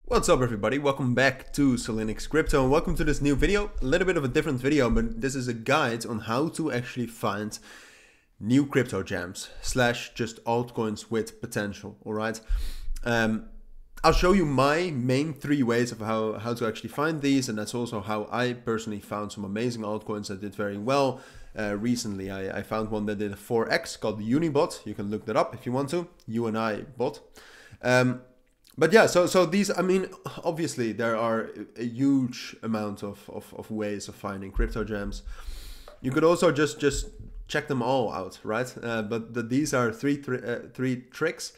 What's up everybody, welcome back to Cilinix Crypto and welcome to this new video. A little bit of a different video, but this is a guide on how to actually find new crypto gems / just altcoins with potential, alright? I'll show you my main 3 ways of how to actually find these, and that's also how I personally found some amazing altcoins that did very well. Recently I found one that did a 4x called UniBot. You can look that up if you want to, UNI-bot. But yeah, so these, I mean, obviously there are a huge amount of ways of finding crypto gems. You could also just check them all out, right? But these are three tricks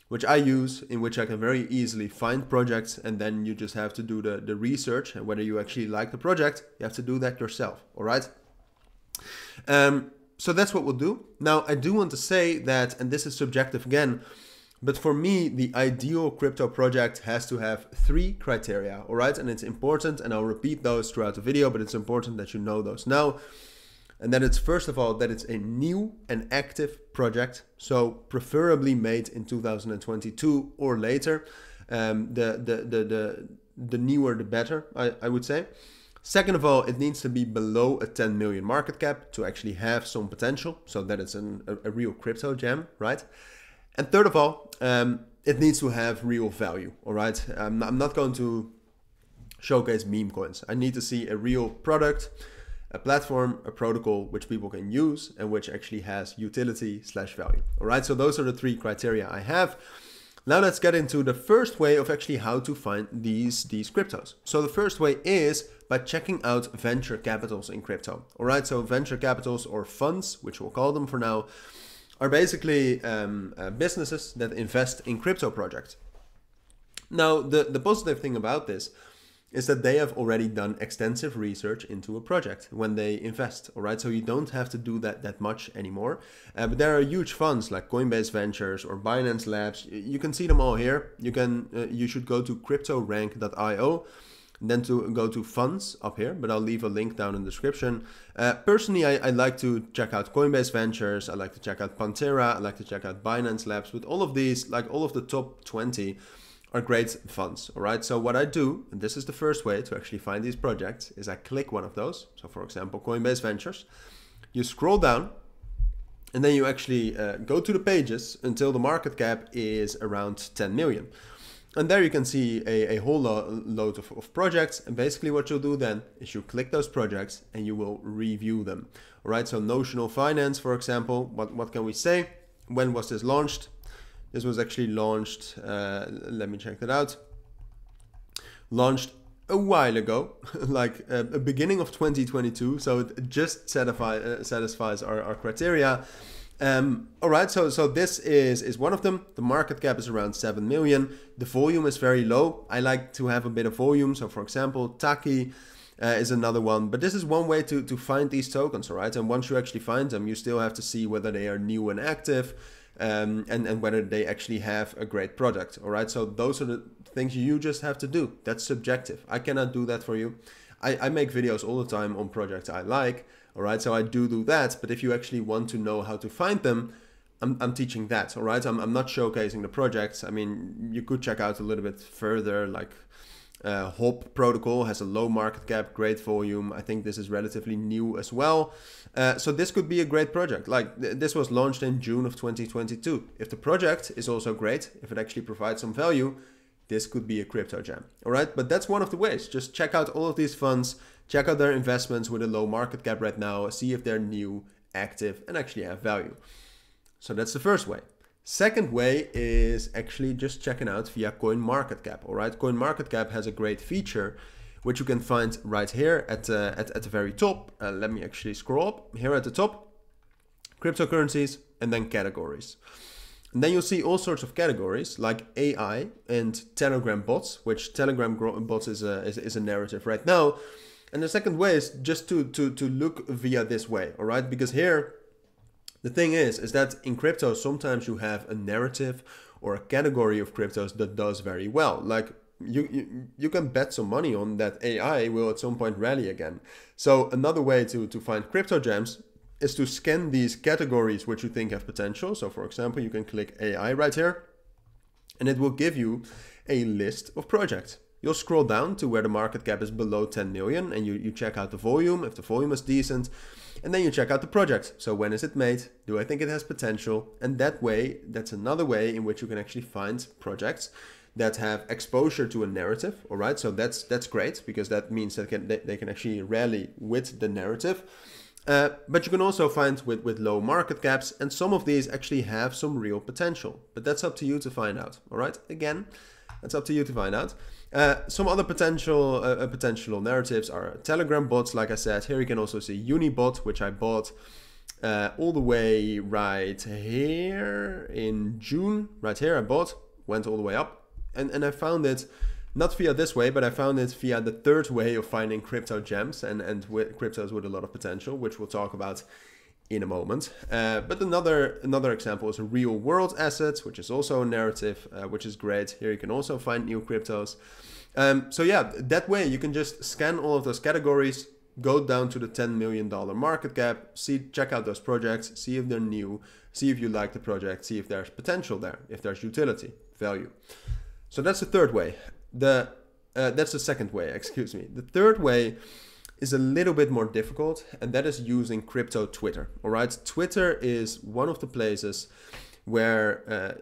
which I use, in which I can very easily find projects, and then you just have to do the research, and whether you actually like the project, you have to do that yourself, all right? So that's what we'll do. Now, I do want to say that, and this is subjective again, but for me, the ideal crypto project has to have 3 criteria, all right? And it's important, and I'll repeat those throughout the video, but it's important that you know those now. And that it's, first of all, that it's a new and active project, so preferably made in 2022 or later. The newer, the better, I would say. Second of all, it needs to be below a 10 million market cap to actually have some potential, so that it's a real crypto gem, right? And third of all, it needs to have real value, all right? I'm not going to showcase meme coins. I need to see a real product, a platform, a protocol which people can use and which actually has utility / value, all right? So those are the 3 criteria I have. Now let's get into the first way of actually how to find these cryptos. So the first way is by checking out venture capitals in crypto, all right? So venture capitals, or funds, which we'll call them for now, are basically businesses that invest in crypto projects. Now, the positive thing about this is that they have already done extensive research into a project when they invest, all right? So you don't have to do that much anymore. But there are huge funds like Coinbase Ventures or Binance Labs. You can see them all here. You should go to cryptorank.io. Then to go to funds up here, but I'll leave a link down in the description. Personally, I like to check out Coinbase Ventures. I like to check out Pantera. I like to check out Binance Labs. But all of these, like all of the top 20, are great funds, all right? So what I do, and this is the first way to actually find these projects, is I click one of those. So for example, Coinbase Ventures. You scroll down, and then you actually go to the pages until the market cap is around 10 million. And there you can see a whole load of projects. And basically what you'll do then is you click those projects and you will review them. All right, so Notional Finance, for example, what can we say? When was this launched? This was actually launched, let me check that out. Launched a while ago, like a beginning of 2022. So it just satisfies our criteria. All right, so this is one of them. The market cap is around 7 million. The volume is very low. I like to have a bit of volume. So for example, Taki is another one. But this is one way to find these tokens, all right? And once you actually find them, you still have to see whether they are new and active and whether they actually have a great product, all right? So those are the things you just have to do. That's subjective. I cannot do that for you. I make videos all the time on projects I like. All right, so I do that, but if you actually want to know how to find them, I'm teaching that, all right? I'm not showcasing the projects. I mean, you could check out a little bit further, like Hop protocol has a low market cap, great volume. I think this is relatively new as well. So this could be a great project. Like this was launched in June of 2022. If the project is also great, if it actually provides some value, this could be a crypto gem, all right? But that's one of the ways. Just check out all of these funds, check out their investments with a low market cap right now, see if they're new, active, and actually have value. So that's the first way. Second way is actually just checking out via CoinMarketCap, all right? CoinMarketCap has a great feature, which you can find right here at the very top. Let me actually scroll up. Here at the top, cryptocurrencies, and then categories. And then you'll see all sorts of categories like AI and Telegram bots, which Telegram bots is a narrative right now. And the second way is just to look via this way, all right? Because here, the thing is that in crypto, sometimes you have a narrative or a category of cryptos that does very well. Like you can bet some money on that AI will at some point rally again. So another way to find crypto gems is to scan these categories which you think have potential. So for example, you can click AI right here, and it will give you a list of projects. You'll scroll down to where the market cap is below 10 million and you check out the volume, if the volume is decent, and then you check out the project. So when is it made? Do I think it has potential? And that way, that's another way in which you can actually find projects that have exposure to a narrative. All right, so that's great, because that means that they can actually rally with the narrative. But you can also find with low market caps, and some of these actually have some real potential. But that's up to you to find out. All right, again, that's up to you to find out. Some other potential narratives are Telegram bots, like I said. Here you can also see Unibot, which I bought all the way right here in June. Right here I bought, went all the way up. And I found it not via this way, but I found it via the third way of finding crypto gems and with cryptos with a lot of potential, which we'll talk about in a moment. But another example is a real world assets, which is also a narrative, which is great. Here you can also find new cryptos. So yeah, that way you can just scan all of those categories, go down to the $10 million market cap, check out those projects, see if they're new, see if you like the project, see if there's potential there, if there's utility, value. So that's the third way. That's the second way, excuse me. The third way is a little bit more difficult, and that is using crypto Twitter. All right, Twitter is one of the places where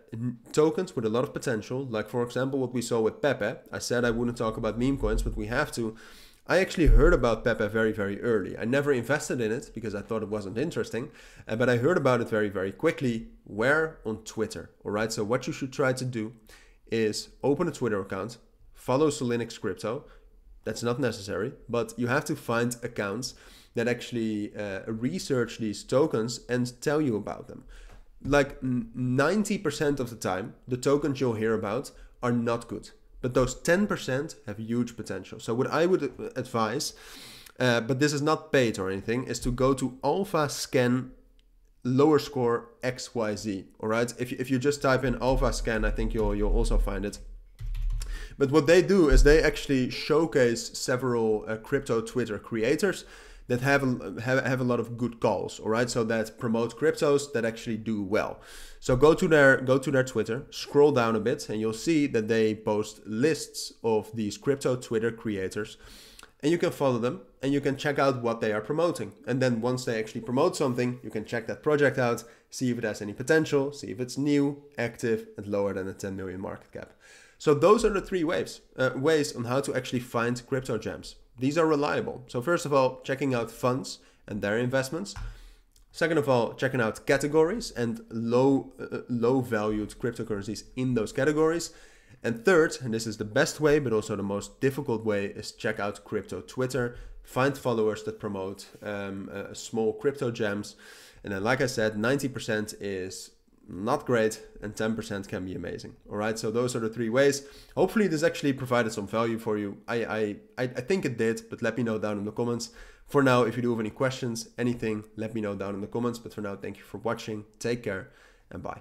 tokens with a lot of potential, like for example what we saw with Pepe. I said I wouldn't talk about meme coins, but we have to. I actually heard about Pepe very, very early. I never invested in it because I thought it wasn't interesting, but I heard about it very, very quickly. Where? On Twitter. All right, so what you should try to do is open a Twitter account, follow cilinixfxcapital. That's not necessary, but you have to find accounts that actually research these tokens and tell you about them. Like 90% of the time, the tokens you'll hear about are not good, but those 10% have huge potential. So what I would advise, but this is not paid or anything, is to go to alpha scan lower score XYZ. All right, if you just type in alpha scan, I think you'll also find it. But what they do is they actually showcase several crypto Twitter creators that have a lot of good calls. All right, so that promote cryptos that actually do well. So go to their Twitter, scroll down a bit, and you'll see that they post lists of these crypto Twitter creators. And you can follow them and you can check out what they are promoting. And then once they actually promote something, you can check that project out, see if it has any potential, see if it's new, active, and lower than a 10 million market cap. So those are the three ways on how to actually find crypto gems. These are reliable. So first of all, checking out funds and their investments. Second of all, checking out categories and low valued cryptocurrencies in those categories. And third, and this is the best way, but also the most difficult way, is check out crypto Twitter, find followers that promote small crypto gems. And then, like I said, 90% is not great and 10% can be amazing. All right, so those are the three ways. Hopefully this actually provided some value for you. I think it did, but let me know down in the comments. For now, if you do have any questions, anything, let me know down in the comments. But for now, thank you for watching. Take care and bye.